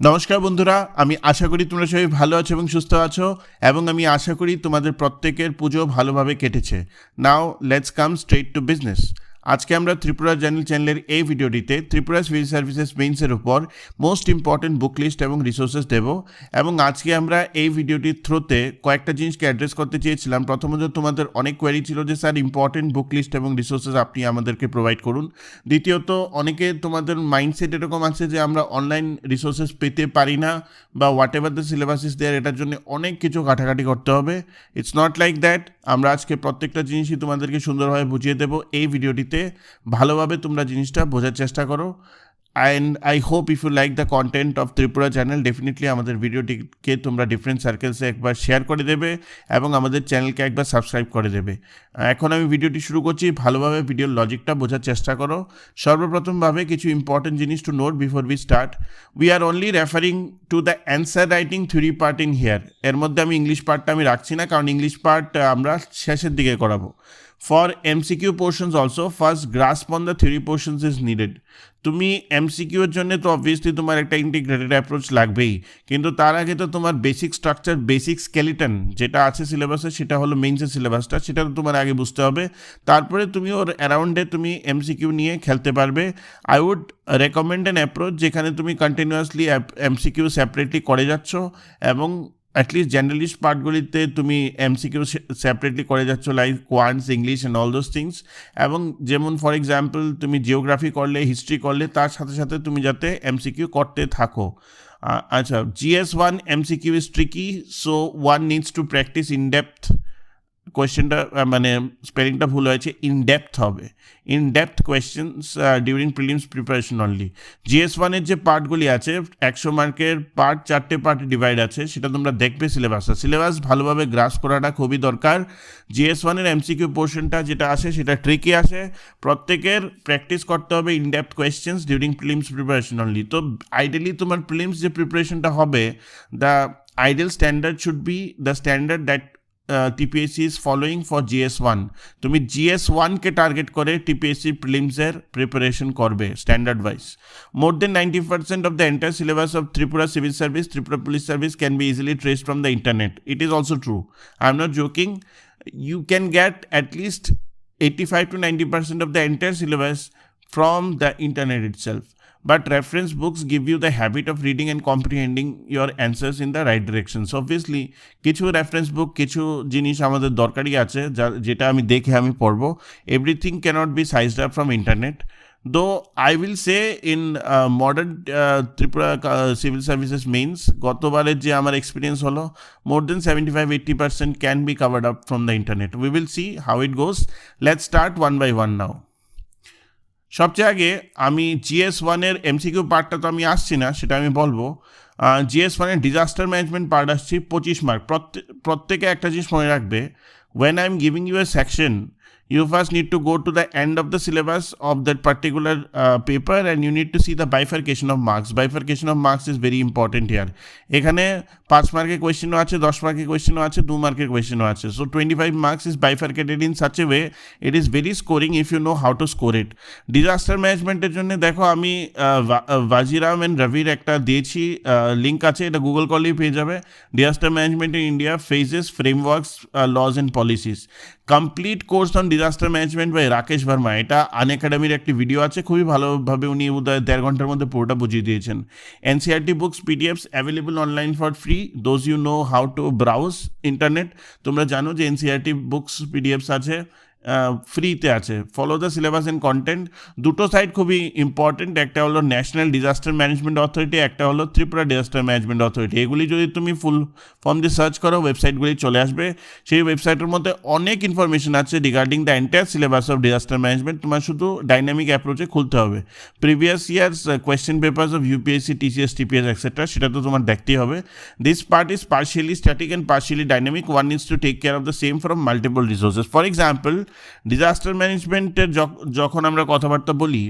নমস্কার বন্ধুরা, আমি আশা করি তোমরা সবাই ভালো আছো এবং সুস্থ আছো, এবং আমি আশা করি তোমাদের প্রত্যেকের পুজো ভালোভাবে কেটেছে। Now let's come straight to business. আজকে আমরা ত্রিপুরা চ্যানেলের এই ভিডিওটিতে ত্রিপুরা সিভিল সার্ভিসেস মেইনসের উপর মোস্ট ইম্পর্টেন্ট বুক লিস্ট এবং রিসোর্সেস দেব। এবং আজকে আমরা এই ভিডিওটির থ্রুতে কয়েকটা জিনিসকে অ্যাড্রেস করতে চেয়েছিলাম। প্রথমত, তোমাদের অনেক কোয়েরি ছিল যে স্যার ইম্পর্টেন্ট বুক লিস্ট এবং রিসোর্সেস আপনি আমাদেরকে প্রোভাইড করুন। দ্বিতীয়ত, অনেকে তোমাদের মাইন্ডসেট এরকম আছে যে আমরা অনলাইন রিসোর্সেস পেতে পারি না, বা হোয়াট এভার দ্য সিলেবাস ইস দেয়ার, এটার জন্য অনেক কিছু ঘাটাঘাটি করতে হবে। It's not like that. আমরা আজকে প্রত্যেকটা জিনিসই তোমাদেরকে সুন্দরভাবে বুঝিয়ে দেবো এই ভিডিওটিতে। ভালোভাবে তোমরা জিনিসটা বোঝার চেষ্টা করো। And I hope if you like the content of Tripura channel, definitely আমাদের ভিডিওটিকে তোমরা ডিফারেন্ট সার্কেলসে একবার শেয়ার করে দেবে এবং আমাদের চ্যানেলকে একবার সাবস্ক্রাইব করে দেবে। এখন আমি ভিডিওটি শুরু করছি। ভালোভাবে ভিডিওর লজিকটা বোঝার চেষ্টা করো। সর্বপ্রথমভাবে কিছু ইম্পর্টেন্ট জিনিস to note before we start. We are only referring to the answer writing theory part in here. এর মধ্যে আমি ইংলিশ পার্টটা আমি রাখছি না, কারণ ইংলিশ পার্ট আমরা শেষের দিকে করাবো। For MCQ portions also, first grasp on the theory portions is needed. তুমি MCQ এর জন্য তো অবভিয়াসলি তোমার একটা ইন্টিগ্রেটেড অ্যাপ্রোচ লাগবেই, কিন্তু তার আগে তো তোমার বেসিক স্ট্রাকচার, বেসিক স্কেলিটন যেটা আছে সিলেবাসে, সেটা হলো মেইনসের সিলেবাসটা, সেটা তো তোমার আগে বুঝতে হবে। তারপরে তুমি ওর অ্যারাউন্ডে তুমি MCQ নিয়ে খেলতে পারবে। I would recommend an approach যেখানে তুমি কন্টিনিউয়াসলি MCQ সেপারেটলি করে যাচ্ছ, এবং অ্যাটলিস্ট জেনারেলিস্ট পার্টগুলিতে তুমি MCQ সেপারেটলি করে যাচ্ছ, like quants, English and all those things. এবং যেমন ফর এক্সাম্পল তুমি জিওগ্রাফি করলে, হিস্ট্রি করলে, তার সাথে সাথে তুমি যাতে MCQ করতে থাকো। আচ্ছা, GS1 MCQ is tricky, so one needs to practice in depth. কোয়েশ্চেনটা মানে স্পেলিংটা ভুল হয়েছে, ইন ডেপথ হবে। In depth questions during prelims preparation only. GS1-এর যে পার্টগুলি আছে, 100 মার্কের পার্ট 4টে পার্টে ডিভাইড আছে, সেটা তোমরা দেখবে সিলেবাসটা। সিলেবাস ভালোভাবে গ্রাস করাটা খুবই দরকার। GS1-এর MCQ পোর্শনটা যেটা আসে সেটা ট্রিকি আসে। প্রত্যেকের প্র্যাকটিস করতে হবে in depth questions during prelims preparation only. তো আইডিয়ালি তোমার প্রিলিমস যে প্রিপারেশনটা হবে, the ideal standard should be the standard that TPSC is following for GS1. তুমি GS1 কে টার্গেট করে TPSC প্রিলিমসের প্রিপারেশন করবে standard wise. More than 90% of the entire syllabus of Tripura Civil Service, Tripura Police Service can be easily traced from the internet. It is also true. I'm not joking. You can get at least 85 to 90% of the entire syllabus from the internet itself. But reference books give you the habit of reading and comprehending your answers in the right direction. So obviously কিছু reference বুক, কিছু জিনিস আমাদের দরকারই আছে, যেটা আমি দেখে আমি পড়বো। Everything can't be sized up from internet. Though I will say in modern Tripura civil services means, গতবারের যে আমার এক্সপিরিয়েন্স হলো, more than 75-80% can be covered up from the internet. We will see how it goes. Let's start one by one now. সবচেয়ে আগে আমি GS1-এর MCQ পার্টটা তো আমি আসছি না, সেটা আমি বলবো। GS1-এর ডিজাস্টার ম্যানেজমেন্ট পার্ট আসছি 25 মার্ক। প্রত্যেকে একটা জিনিস মনে রাখবে, when I am giving you a section, you first need to go to the end of the syllabus of that particular paper, and you need to see the bifurcation of marks. Bifurcation of marks is very important here. এখানে 5 মার্কের কোয়েশ্চেনও আছে, 10 মার্কের কোয়েশ্চেনও আছে, 2 মার্কের কোয়েশ্চেনও আছে। So 25 marks is bifurcated in such a way it is very scoring if you know how to score it. Disaster ম্যানেজমেন্টের জন্য দেখো, আমি ওয়াজিরাম অ্যান্ড রবির একটা দিয়েছি, লিঙ্ক আছে, এটা গুগল করলেই পেয়ে যাবে। Disaster management in India, phases, frameworks, laws and policies. Complete course on disaster management by Rakesh Verma. এটা আনএকাডেমির একটি ভিডিও আছে, খুবই ভালোভাবে উনি 1.5 ঘন্টার মধ্যে পুরোটা বুঝিয়ে দিয়েছেন। NCERT books PDFs available online for free, those you know how to browse internet. তোমরা জানো যে NCERT বুকস PDFs আছে, ফ্রিতে আছে। Follow the syllabus and content. দুটো সাইট খুবই ইম্পর্টেন্ট, একটা হলো ন্যাশনাল ডিজাস্টার ম্যানেজমেন্ট অথরিটি, একটা হলো ত্রিপুরা ডিজাস্টার ম্যানেজমেন্ট অথরিটি। এগুলি যদি তুমি ফুল ফর্ম দিয়ে সার্চ করো, ওয়েবসাইটগুলি চলে আসবে। সেই ওয়েবসাইটের মধ্যে অনেক ইনফরমেশন আছে regarding the entire syllabus of disaster management. তোমার শুধু ডাইনামিক অ্যাপ্রোচে খুলতে হবে। Previous years question papers of UPSC, TCS, TPS etcetera, সেটা তো তোমার দেখতেই হবে। This part is partially static and partially dynamic. One needs to take care of the same from multiple resources. For example, ডিজাস্টার ম্যানেজমেন্টের যখন আমরা কথাবার্তা বলি,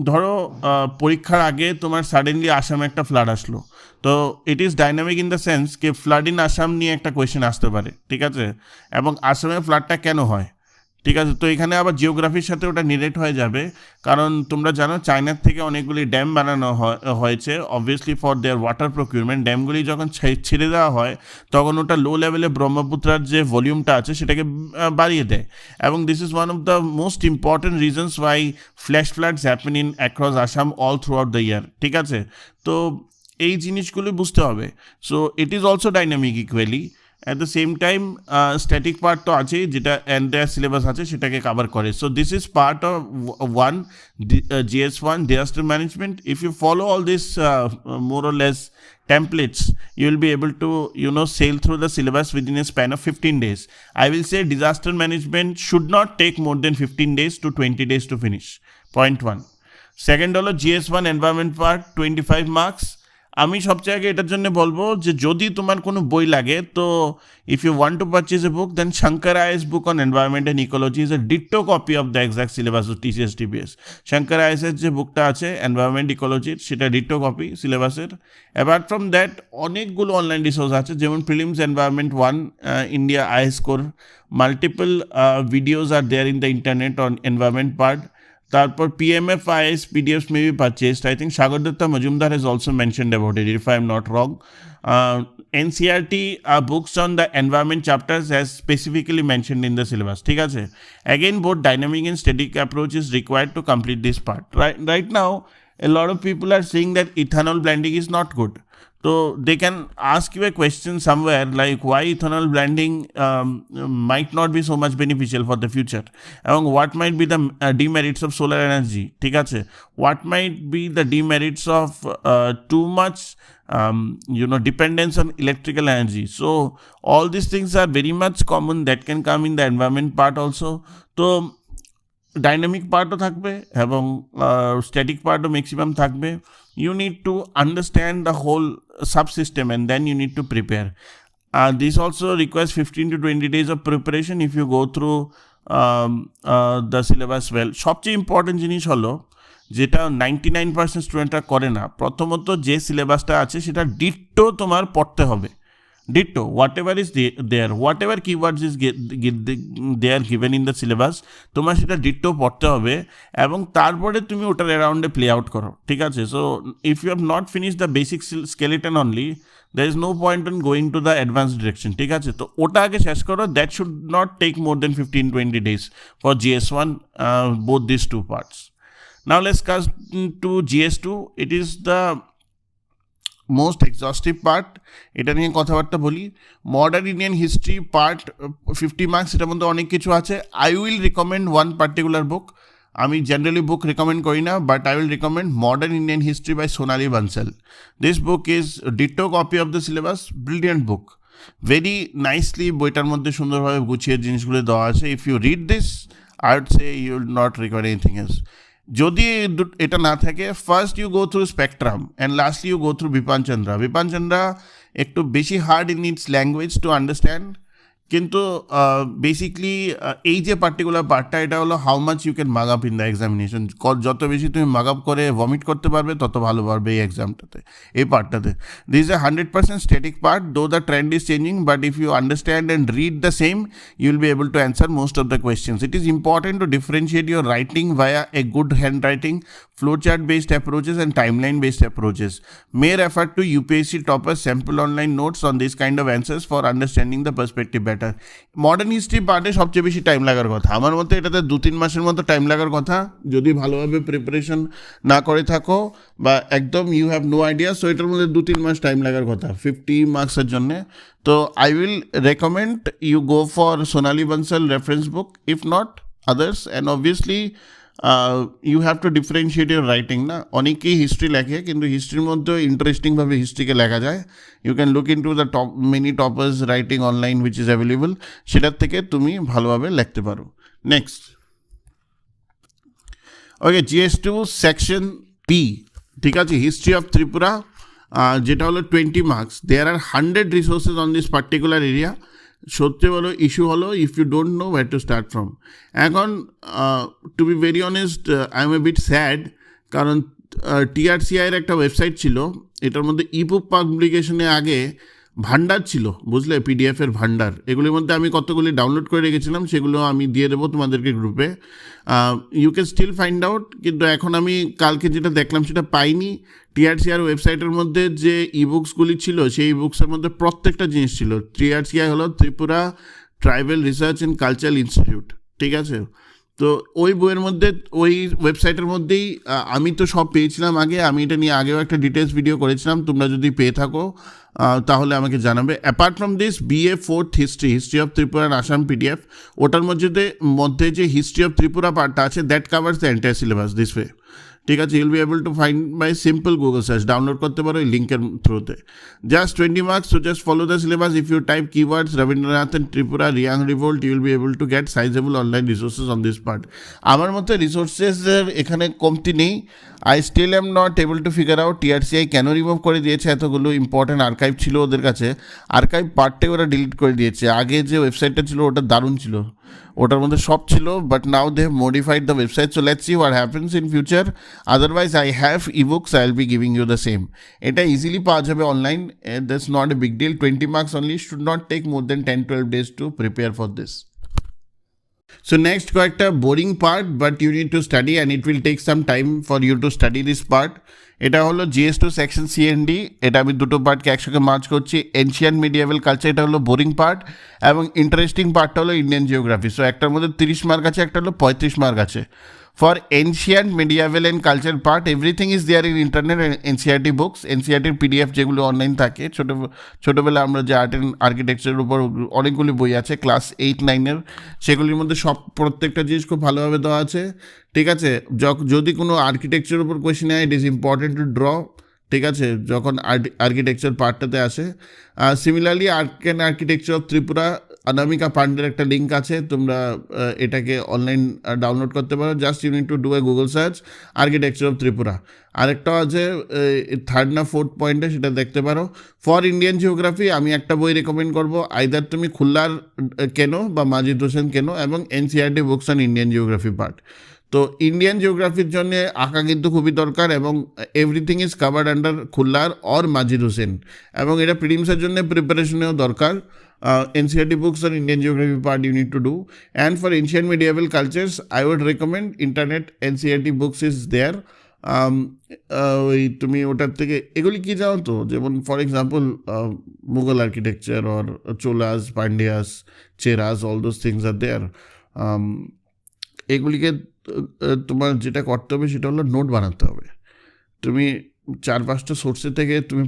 ধরো পরীক্ষার আগে তোমার সাডেনলি আসামে একটা ফ্লাড আসলো, তো it is dynamic in the sense K flood in Assam নিয়ে একটা কোয়েশ্চেন আসতে পারে, ঠিক আছে? এবং আসামে ফ্লাডটা কেন হয়, ঠিক আছে, তো এখানে আবার জিওগ্রাফির সাথে ওটা রিলেট হয়ে যাবে, কারণ তোমরা জানো চায়নার থেকে অনেকগুলি ড্যাম বানানো হয়েছে obviously for their water procurement. ড্যামগুলি যখন ছেড়ে দেওয়া হয় তখন ওটা লো লেভেলে ব্রহ্মপুত্রার যে ভলিউমটা আছে সেটাকে বাড়িয়ে দেয়, এবং this is one of the most important reasons why flash floods happen in across Assam all through out the year. ঠিক আছে, তো এই জিনিসগুলি বুঝতে হবে। So it is also dynamic equally. At the same time static part তো আছেই, যেটা এন্টায়ার সিলেবাস আছে সেটাকে কাভার করে। So this is part of one GS1 disaster management. If you follow all this more or less templates, you will be able to sail through the syllabus within a span of 15 days. I will say disaster management should not take more than 15 days to 20 days to finish. Point 1. Second হলো GS1 environment part 25 marks. আমি সবচেয়ে আগে এটার জন্য বলবো যে যদি তোমার কোনো বই লাগে তো if you want to purchase a book then Shankar IAS book on environment and ecology is a ditto copy of the exact syllabus of TCS TPS। Shankar আইএসের যে বুকটা আছে এনভায়রনমেন্ট ইকোলজির সেটা ডিট্টো কপি সিলেবাসের। অ্যাপার্ট ফ্রম দ্যাট অনেকগুলো online resource আছে, যেমন prelims environment 1 India IAS score, multiple videos are there in the internet on environment part. তারপর PMF IS PDFs may be purchased. I think Sagar Datta Majumdar has also mentioned about it, if I am not wrong. NCERT books on the environment chapters as specifically mentioned in the syllabus. ঠিক আছে, again both dynamic and static approach is required to complete this part. Right now a lot of people are saying that ethanol blending is not good. So they can ask you a question somewhere like why ethanol blending might not be so much beneficial for the future, and what might be the demerits of solar energy. ঠিক আছে, what might be the demerits of too much dependence on electrical energy. So all these things are very much common that can come in the environment part also. তো dynamic পার্টও থাকবে এবং static পার্টও maximum থাকবে। You need to understand the whole subsystem and then you need to prepare. This also requires 15 to 20 days of preparation if you go through the syllabus well. সবচেয়ে important জিনিস হলো যেটা 99% স্টুডেন্টরা করে না, প্রথমত যে সিলেবাসটা আছে সেটা ডিট্টো তোমার পড়তে হবে। Ditto, whatever is there, whatever keywords is they are given in the syllabus, তোমার সেটা ডিট্টো পড়তে হবে এবং তারপরে তুমি ওটার অ্যারাউন্ডে প্লে আউট করো। ঠিক আছে, so if you have not finish the basic skeleton only there is no point in going to the advanced direction. ঠিক আছে, তো ওটা আগে শেষ করো। that should not take more than 15-20 days for GS1, both these two parts. Now let's come to GS2. It is the most exhaustive part, এটা নিয়ে কথাবার্তা বলি। Modern Indian history part 50 marks, এটার মধ্যে অনেক কিছু আছে। I will recommend one particular book. আমি জেনারেলি বুক রিকমেন্ড করি না, but I will recommend modern Indian history by Sonali Bansal. This book is ditto copy of the syllabus, brilliant book, very nicely বইটার মধ্যে সুন্দরভাবে গুছিয়ে জিনিসগুলো দেওয়া আছে। If you read this I would say you will not require anything else. যদি এটা না থাকে, first you go through spectrum and lastly you go through Bipan Chandra. Bipan Chandra একটু বেশি hard in its language to understand, কিন্তু বেসিকলি এই যে পার্টিকুলার পার্টটা এটা হলো how much you can mug up in the examination. যত বেশি তুমি মাগ আপ করে ভমিট করতে পারবে তত ভালো পারবে এই এক্সামটাতে, এই পার্টটাতে। This is a 100% static part, though the trend is changing, but if you understand and read the same you will be able to answer most of the questions. It is important to differentiate your writing via a good handwriting, flowchart based approaches and timeline based approaches. May refer to UPSC toppers sample online notes on this kind of answers for understanding the perspective better. Modern history পার্টে সবচেয়ে বেশি time লাগার কথা, আমার মতে এটাতে 2-3 মাসের মতো টাইম লাগার কথা যদি ভালোভাবে প্রিপারেশন না করে থাকো বা একদম you have no idea. So এটার মধ্যে 2-3 মাস টাইম লাগার কথা 50 মার্কসের জন্যে। তো I will recommend you go for Sonali Bansal reference book, if not others. And obviously you have to differentiate your writing. না, অনেকেই হিস্ট্রি লেখে কিন্তু হিস্ট্রির মধ্যেও ইন্টারেস্টিংভাবে হিস্ট্রিকে লেখা যায়। You can look into the top many toppers writing online which is available, সেটার থেকে তুমি ভালোভাবে লিখতে পারো। Next, okay, GS2 section P. ঠিক আছে, হিস্ট্রি অফ ত্রিপুরা, যেটা হলো 20 marks. There are 100 resources on this particular area. সবচেয়ে বড় ইস্যু হলো if you don't know where to start from. এখন to be very honest I am a bit sad, কারণ TRCI এর একটা ওয়েবসাইট ছিল, এটার মধ্যে ইবুক পাবলিকেশনে আগে ভান্ডার ছিল, বুঝলে, পিডিএফের ভান্ডার। এগুলির মধ্যে আমি কতগুলি ডাউনলোড করে রেখেছিলাম, সেগুলো আমি দিয়ে দেবো তোমাদেরকে গ্রুপে। You can still find out, কিন্তু এখন আমি কালকে যেটা দেখলাম সেটা পাইনি। টিআরসিআর ওয়েবসাইটের মধ্যে যে ইবুকসগুলি ছিল, সেই ইবুকসের মধ্যে প্রত্যেকটা জিনিস ছিল। টিআরসিআই হলো Tripura tribal research and cultural institute, ঠিক আছে? তো ওই বইয়ের মধ্যে, ওই ওয়েবসাইটের মধ্যেই আমি তো সব পেয়েছিলাম আগে। আমি এটা নিয়ে আগেও একটা ডিটেলস ভিডিও করেছিলাম, তোমরা যদি পেয়ে থাকো তাহলে আমাকে জানাবে। Apart from this, BA 4th history of Tripura and Assam PDF, ওটার মধ্যে যে হিস্ট্রি অফ ত্রিপুরা পার্টটা আছে, that covers the entire syllabus this way, ঠিক আছে? You'll be able to find by simple Google search, download করতে পারো এই লিঙ্কের থ্রুতে। জাস্ট 20 মার্কস, so just follow the syllabus. If you type keywords Rabindranath and Tripura Riang Revolt, you will be able to get sizable online resources on this part. আমার মতে রিসোর্সেসের এখানে কমতি নেই। I still am not able to figure out TRCI কেন remove করে দিয়েছে। এতগুলো important archive ছিল ওদের কাছে, আর্কাইভ পার্টটাই ওরা ডিলিট করে দিয়েছে। আগে যে ওয়েবসাইটটা ছিল ওটা দারুণ ছিল, ওটার মধ্যে সব ছিল, but now they have modified the website. So let's see what happens in future. Otherwise I have ebooks, I will be giving you the same. এটা ইজিলি পাওয়া যাবে online, that's not a big deal. 20 marks only, should not take more than 10-12 days to prepare for this. So next, কয়েকটা boring part, but you need to study and it will take some time for you to study this part. এটা হলো GS2 section CND। এটা আমি দুটো পার্টকে একসঙ্গে March করছি। Ancient মিডিয়েভাল culture, এটা হলো বোরিং পার্ট, এবং ইন্টারেস্টিং পার্টটা হলো ইন্ডিয়ান জিওগ্রাফি। সো একটার মধ্যে 30 মার্ক আছে, একটা হলো 35 মার্ক আছে। For ancient medieval and culture part, everything is there in internet NCERT books. এনসিআরটির পিডিএফ যেগুলো অনলাইন থাকে, ছোটোবেলা আমরা যে আর্ট অ্যান্ড আর্কিটেকচারের উপর অনেকগুলি বই আছে ক্লাস 8-9-এর, সেগুলির মধ্যে প্রত্যেকটা জিনিস খুব ভালোভাবে দেওয়া আছে, ঠিক আছে? যদি কোনো আর্কিটেকচারের উপর কোয়েশ্চেন হয়, it is important to draw, ঠিক আছে, যখন আর্কিটেকচার পার্টটাতে আসে। Similarly art and architecture of Tripura, Anamika পান্ডের একটা লিঙ্ক আছে, তোমরা এটাকে অনলাইন ডাউনলোড করতে পারো। Just you need to do a Google search architecture of Tripura. আরেকটা আছে 3rd না 4th পয়েন্টে, সেটা দেখতে পারো। ফর ইন্ডিয়ান জিওগ্রাফি আমি একটা বই রেকমেন্ড করবো, আইদার তুমি খুল্লার কেনো বা মাজিদ হোসেন কেনো, এবং NCERT books on Indian geography part. তো ইন্ডিয়ান জিওগ্রাফির জন্য আঁকা কিন্তু খুবই দরকার, এবং everything is covered under Khullar or Majid Hussain, এবং এটা প্রিলিমসের জন্য প্রিপারেশনেও দরকার। NCERT books on Indian geography part you need to do. And for ancient medieval cultures, I would recommend internet NCERT books is there. ওই তুমি ওটার থেকে এগুলি কি জানো তো, যেমন for example Mughal architecture or Cholas, Pandyas, Cheras, all those things are there. এগুলিকে তোমার যেটা করতে হবে সেটা হলো নোট বানাতে হবে। তুমি 4-5টা সোর্সের থেকে তুমি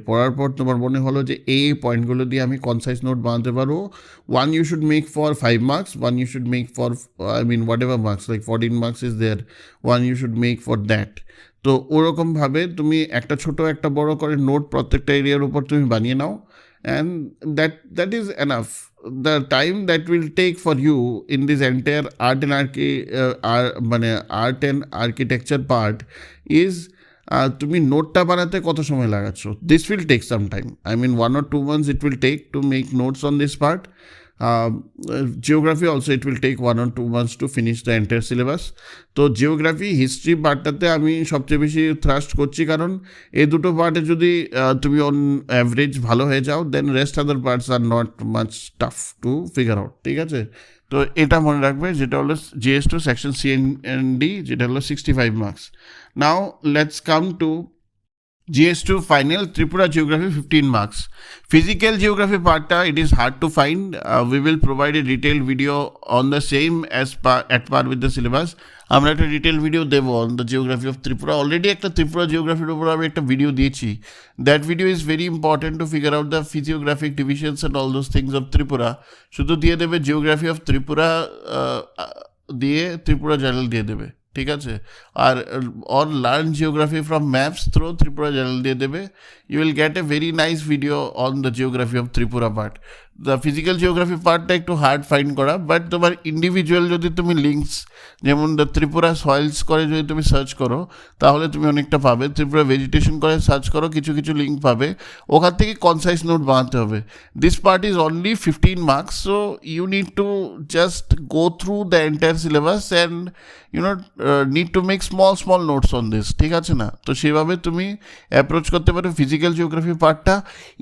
পড়ার পর তোমার মনে হলো যে এই পয়েন্টগুলো দিয়ে আমি কনসাইজ নোট বানাতে পারবো। 1 you should make for 5 marks, 1 you should make for whatever marks, like 14 marks is there, 1 you should make for that. তো ওরকমভাবে তুমি একটা ছোট একটা বড় করে নোট প্রত্যেকটা এরিয়ার উপর তুমি বানিয়ে নাও, and that is enough. The time that will take for you in this entire art and architecture part is তুমি নোটটা বানাতে কত সময় লাগাচ্ছ। This will take some time, 1 or 2 months it will take to make notes on this part. Geography also it will take 1 or 2 months to finish the entire syllabus. তো geography history পার্টটাতে আমি সবচেয়ে বেশি থ্রাস্ট করছি, কারণ এই দুটো পার্টে যদি তুমি অন অ্যাভারেজ ভালো হয়ে যাও, then rest other parts are not much tough to figure out, ঠিক আছে? তো এটা মনে রাখবে, যেটা হলো GS2 সেকশন CND, যেটা হলো 65 marks. Now let's come to GS2 final, Tripura Geography 15 marks. Physical Geography part, it is hard to find. We will provide a detailed video on the same at par with the syllabus. আমরা একটা detail video দেবো on the geography of Tripura. Already একটা ত্রিপুরা জিওগ্রাফির উপর আমি একটা video দিয়েছি। That video is very important to figure out the physiographic divisions and all those things of Tripura. শুধু দিয়ে দেবে জিওগ্রাফি অফ ত্রিপুরা দিয়ে ত্রিপুরা জার্নাল দিয়ে দেবে, ঠিক আছে? আর or learn geography from maps through Tripura journal দিয়ে দেবে। You will get a very nice video on the geography of Tripura part. The physical geography পার্টটা একটু হার্ড ফাইন্ড করা, বাট তোমার ইন্ডিভিজুয়াল যদি তুমি লিঙ্কস যেমন দ্য ত্রিপুরা সয়েলস করে যদি তুমি সার্চ করো তাহলে তুমি অনেকটা পাবে, ত্রিপুরা ভেজিটেশন করে সার্চ করো কিছু কিছু লিঙ্ক পাবে, ওখান থেকে কনসাইজ নোট বানাতে হবে। This part is only 15 marks, so you need to just go through the entire syllabus and need to make small notes on this, ঠিক আছে না? তো সেভাবে তুমি অ্যাপ্রোচ করতে পারো ফিজিক্যাল জিওগ্রাফি পার্টটা।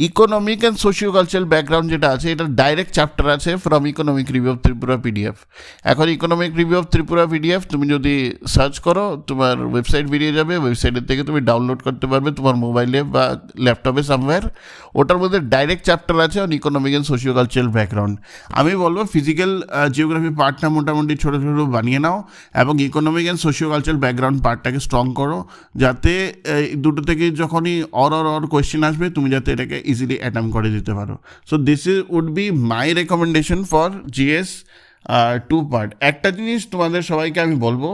Economic and socio cultural background যেটা আছে এটা ডাইরেক্ট চ্যাপ্টার আছে from economic review of Tripura PDF. এখন economic review of Tripura PDF তুমি যদি সার্চ করো তোমার ওয়েবসাইট বেরিয়ে যাবে, ওয়েবসাইটের থেকে তুমি ডাউনলোড করতে পারবে তোমার মোবাইলে বা ল্যাপটপে সামওয়্যার। ওটার মধ্যে ডাইরেক্ট চ্যাপ্টার আছে on economic and socio cultural background. আমি বলবো ফিজিক্যাল জিওগ্রাফি পার্টটা মোটামুটি ছোটো ছোটো বানিয়ে নাও এবং economic and socio cultural background পার্টটাকে স্ট্রং করো, যাতে দুটো থেকে যখনই অর কোয়েশ্চেন আসবে তুমি যাতে এটাকে ইজিলি অ্যাটেম্প করে দিতে পারো। So this would be my recommendation for GS 2 part. একটা জিনিস তোমাদের সবাইকে আমি বলবো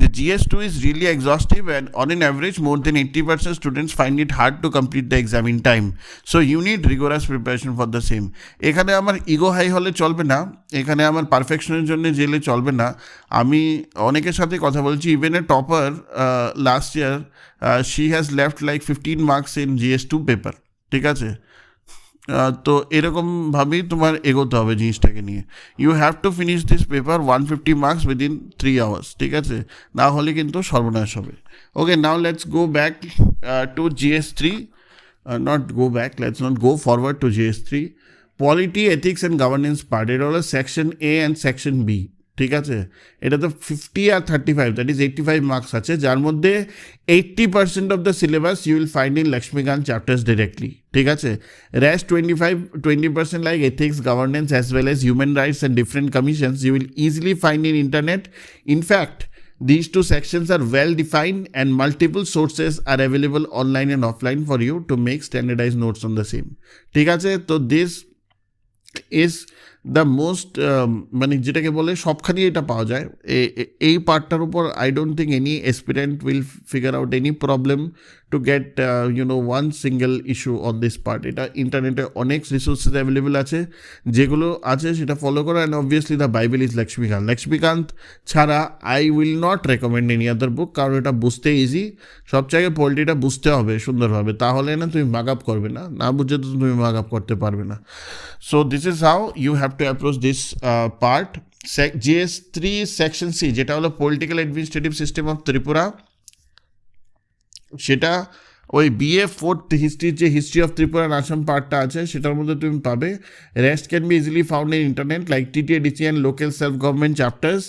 যে GS 2 is really exhaustive and on an average more than 80% students find it hard to complete the exam in time, so you need rigorous preparation for the same. এখানে আমার ego high হলে চলবে না, এখানে আমার পারফেকশনের জন্য জেলে চলবে না। আমি অনেকের সাথে কথা বলছি, even a topper last year she has left like 15 marks in GS 2 paper, ঠিক আছে? তো এরকমভাবেই তোমার এগোতে হবে জিনিসটাকে নিয়ে। You have to finish this paper 150 marks within 3 hours, ঠিক আছে? না হলে কিন্তু সর্বনাশ হবে। Okay, now let's go back to GS 3, not go back, let's not go forward to GS 3। Polity, ethics and governance part, এটা হলো section A and section B, ঠিক আছে? এটা তো 50 আর 35, দ্যাট ইজ 85 মার্কস আছে, যার মধ্যে 80% of the syllabus you will find in Laxmikanth chapters directly, ঠিক আছে? Rest 20% like ethics, governance as well as human rights and different commissions you will easily find in internet. In fact these two sections are well defined and multiple sources are available online and offline for you to make standardized notes on the same, ঠিক আছে? তো this is the most মানে যেটাকে বলে সবখানেই এটা পাওয়া যায় এই পার্টটার উপর। I don't think any aspirant will figure out any problem to get one single issue on this part. এটা ইন্টারনেটে অনেক রিসোর্সেস অ্যাভেলেবেল আছে, যেগুলো আছে সেটা ফলো করো। And obviously the bible is Laxmikanth ছাড়া I will not recommend any other book, কারণ এটা বুঝতে ইজি। সবচেয়ে পলিটিটা বুঝতে হবে সুন্দরভাবে, তাহলে না তুমি মাগ আপ করবে না, না বুঝে তো তুমি মাগ আপ করতে পারবে না। So this is how you have to approach this part. GS 3 section C যেটা হলো political administrative system of Tripura, সেটা ওই BA 4th হিস্ট্রির যে হিস্ট্রি অফ ত্রিপুরা আসাম পার্টটা আছে সেটার মধ্যে তুমি পাবে। Rest can be easily found in internet like TTADC and local self government chapters.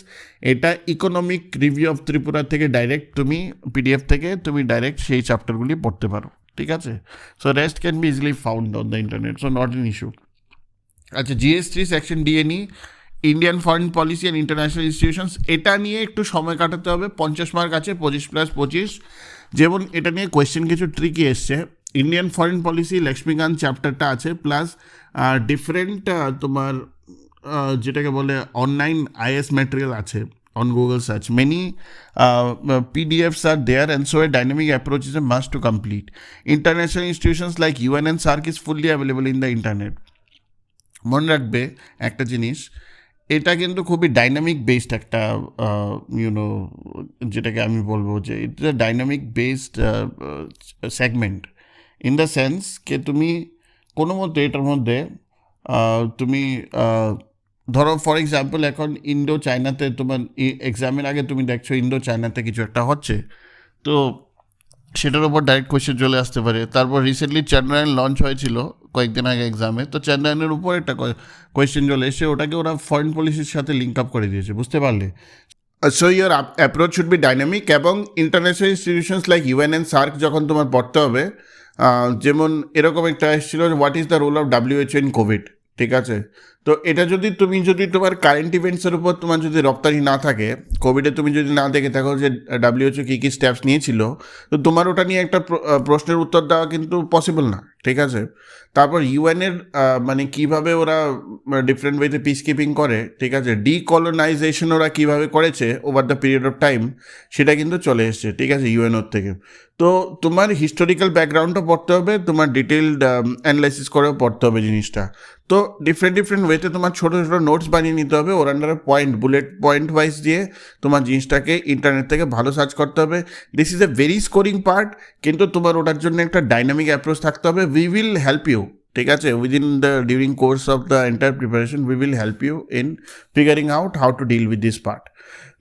এটা ইকোনমিক রিভিউ অফ ত্রিপুরা থেকে ডাইরেক্ট তুমি PDF থেকে তুমি ডাইরেক্ট সেই চ্যাপ্টারগুলি পড়তে পারো, ঠিক আছে? So rest can be easily found on the internet, so not an issue. আচ্ছা, GS 3 সেকশন D নিয়ে Indian foreign policy and international institutions, এটা নিয়ে একটু সময় কাটাতে হবে। 50 মার্ক আছে, 25+25। যেমন এটা নিয়ে কোয়েশ্চেন কিছু ট্রিকি এসছে। ইন্ডিয়ান ফরেন পলিসি লক্ষ্মীকান্ত চ্যাপ্টারটা আছে, প্লাস ডিফারেন্ট তোমার যেটাকে বলে অনলাইন IS ম্যাটেরিয়াল আছে on Google search. Many PDFs are there, and so a dynamic approach is a must to complete. International institutions like UN and SAARC is fully available in the internet. মনে রাখবে একটা জিনিস, এটা কিন্তু খুবই dynamic based একটা যেটাকে আমি বলবো যে it's a dynamic based segment, in the sense কে তুমি কোনো মতো এটার মধ্যে তুমি ধরো ফর এক্সাম্পল এখন ইন্ডো চায়নাতে তোমার এক্সামের আগে তুমি দেখছো ইন্ডো চায়নাতে কিছু একটা হচ্ছে, তো সেটার উপর ডাইরেক্ট কোয়েশ্চেন চলে আসতে পারে। তারপর রিসেন্টলি চন্দ্রায়ন লঞ্চ হয়েছিল কয়েকদিন আগে এক্সামে, তো চন্দ্রায়নের উপর একটা কোয়েশ্চেন চলে এসে ওটাকে ওরা ফরেন পলিসির সাথে লিঙ্ক আপ করে দিয়েছে, বুঝতে পারলে? So your approach should be dynamic. এবং international institutions like UN and SAARC যখন তোমার পড়তে হবে, যেমন এরকম একটা এসেছিল what is the role of WHO in covid, ঠিক আছে? তো এটা যদি তোমার কারেন্ট ইভেন্টসের উপর তোমার যদি রপ্তানি না থাকে, কোভিডে তুমি যদি না দেখে থাকো যে WHO কী কী স্টেপস নিয়েছিল, তো তোমার ওটা নিয়ে একটা প্রশ্নের উত্তর দেওয়া কিন্তু পসিবল না, ঠিক আছে। তারপর ইউএনের মানে কীভাবে ওরা ডিফারেন্ট ওয়েতে পিস কিপিং করে, ঠিক আছে, ডিকলোনাইজেশন ওরা কীভাবে করেছে over the period of time, সেটা কিন্তু চলে এসছে, ঠিক আছে, ইউএনওর থেকে। তো তোমার হিস্টোরিক্যাল ব্যাকগ্রাউন্ডও পড়তে হবে, তোমার ডিটেলড অ্যানালাইসিস করেও পড়তে হবে জিনিসটা। তো ডিফারেন্ট ওয়েতে তোমার ছোটো ছোটো নোটস বানিয়ে নিতে হবে, ওর আন্ডারে বুলেট পয়েন্ট ওয়াইজ দিয়ে তোমার জিনিসটাকে ইন্টারনেট থেকে ভালো সার্চ করতে হবে। This is a very scoring part, কিন্তু তোমার ওটার জন্য একটা ডাইনামিক অ্যাপ্রোচ থাকতে হবে। উই উইল হেল্প ইউ, ঠিক আছে, during course of the entire preparation we will help you in figuring out how to deal with this part.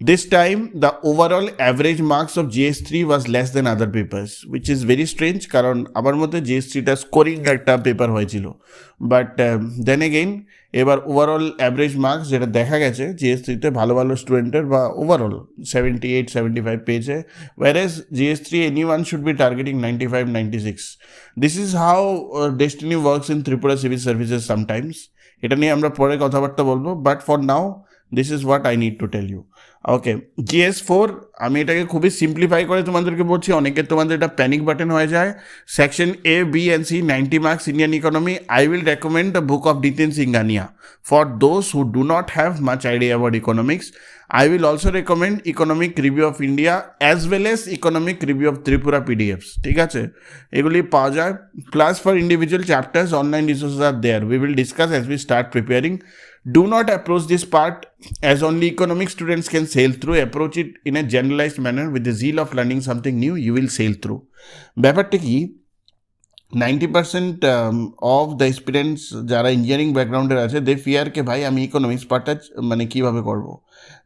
This time, the overall average marks of GS3 was less than other papers, which is very strange কারণ আমার মতে GS3টা scoring একটা paper হয়েছিল। But then again এবার overall average marks যেটা দেখা গেছে GS3তে ভালো ভালো স্টুডেন্টের বা ওভারঅল 78-75 পেয়েছে, whereas GS3 anyone should be targeting 95-96. This is how destiny works in Tripura Civil Services sometimes. এটা নিয়ে আমরা পরে কথাবার্তা বলবো, but for now this is what I need to tell you. Okay, GS4 আমি এটাকে খুবই সিম্পলিফাই করে তোমাদেরকে বলছি, অনেকের তোমাদের এটা প্যানিক বাটন হয়ে যায়। Section A, B and C 90 marks Indian economy. I will recommend the book of Nitin Singhania for those who do not have much idea about economics. I will also recommend Economic Review of India as well as Economic Review of Tripura PDFs, ঠিক আছে, এগুলি পাওয়া যায়। Plus for individual chapters online resources are there, we will discuss as we start preparing. Do not approach this part as only economic students can sail through. Approach it in a generalized manner with the zeal of learning something new. You will sail through. ব্যাপারটা কি, 90% of the students যারা engineering ব্যাকগ্রাউন্ডের আছে দে fear কে ভাই আমি economics পার্টটা মানে কীভাবে করবো।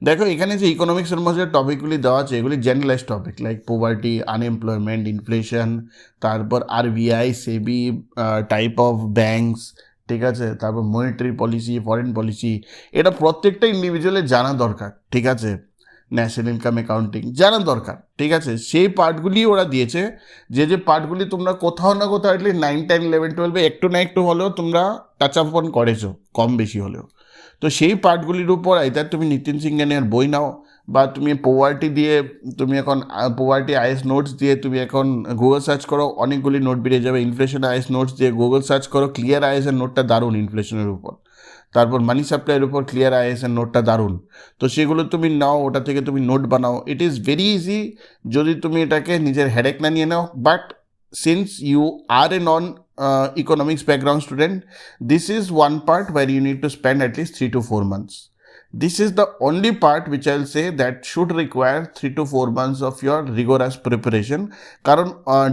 দেখো এখানে যে ইকোনমিক্সের মধ্যে টপিকগুলি দেওয়া আছে এগুলি generalise topic like poverty, unemployment, inflation, তারপর RBI, SEBI, type of banks, ঠিক আছে, তারপর মনিটারি পলিসি, ফরেন পলিসি, এটা প্রত্যেকটা ইন্ডিভিজুয়ালের জানা দরকার, ঠিক আছে, ন্যাশনাল ইনকাম অ্যাকাউন্টিং জানা দরকার, ঠিক আছে। সেই পার্টগুলি ওরা দিয়েছে, যে পার্টগুলি তোমরা কোথাও না কোথাও অ্যাটলিস্ট 9, 10, 11, 12 একটু না একটু হলেও তোমরা টাচ আপ অন করেছো, কম বেশি হলেও। তো সেই পার্টগুলির উপর আইদার তুমি নিতিন সিংহানিয়ার বই নাও, বা তুমি পোভার্টি দিয়ে তুমি এখন পোভার্টি আইএস নোটস দিয়ে তুমি এখন গুগল সার্চ করো, অনেকগুলি নোট বেরিয়ে যাবে। ইনফ্লেশন আইএস নোটস দিয়ে গুগল সার্চ করো, ক্লিয়ার আইএসের নোটটা দারুণ ইনফ্লেশনের উপর। তারপর মানি সাপ্লাইয়ের উপর ক্লিয়ার আইএসের নোটটা দারুণ। তো সেগুলো তুমি নাও, ওটা থেকে তুমি নোট বানাও। ইট ইজ ভেরি ইজি যদি তুমি এটাকে নিজের হেডেক না নিয়ে নাও। But since you are a non economics background student, this is one part where you need to spend at least 3 to 4 months. This is the only part which I'll say that should require 3 to 4 months of your rigorous preparation. কারণ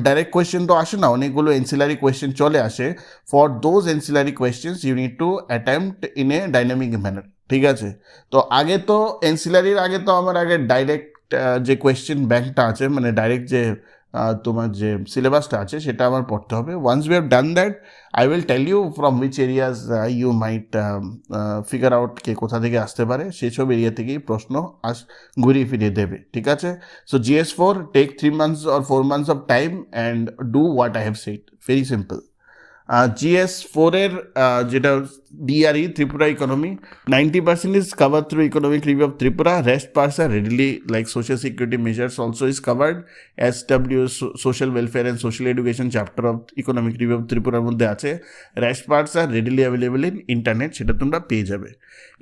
direct question তো আসে না, অনেকগুলো ancillary question চলে আসে। For those ancillary questions you need to attempt in a dynamic manner, ঠিক আছে। তো আগে তো এনসিলারির আগে তো আমার আগে ডাইরেক্ট যে কোয়েশ্চেন ব্যাংকটা আছে, মানে ডাইরেক্ট যে তোমার যে সিলেবাসটা আছে সেটা আমার পড়তে হবে। Once we have done that I will tell you from which areas you might figure out কে কোথা থেকে আসতে পারে, সেসব এরিয়া থেকেই প্রশ্ন ঘুরিয়ে ফিরিয়ে দেবে, ঠিক আছে। সো GS4 take 3 months or 4 months of time and do what I have said. Very simple. GS4 এর যেটা DRE Tripura Economy 90% is covered through Economic Review of Tripura. Rest parts are readily, like social security measures also is covered. SW Social Welfare and Social Education chapter of Economic Review of Tripura মধ্যে আছে। Rest parts are readily available in internet, সেটা তোমরা পেয়ে যাবে।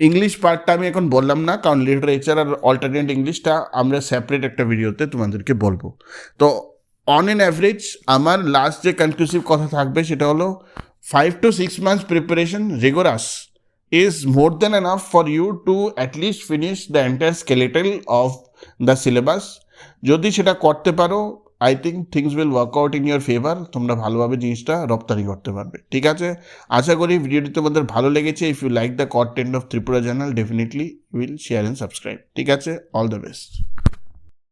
English পার্টটা আমি এখন বললাম না, কারণ লিটারেচার আর অল্টারনেট ইংলিশটা আমরা সেপারেট একটা ভিডিওতে তোমাদেরকে বলবো। তো অন এন অ্যাভারেজ আমার লাস্ট যে কনক্লুসিভ কথা থাকবে সেটা হলো 5 to 6 months preparation rigorous is more than enough for you to at least finish the entire skeletal of the syllabus. যদি সেটা করতে পারো I think things will work out in your favour, তোমরা ভালোভাবে জিনিসটা রপ্তানি করতে পারবে, ঠিক আছে। আশা করি ভিডিওটি তোমাদের ভালো লেগেছে। If you like the content of Tripura channel definitely will share and subscribe, ঠিক আছে। All the best.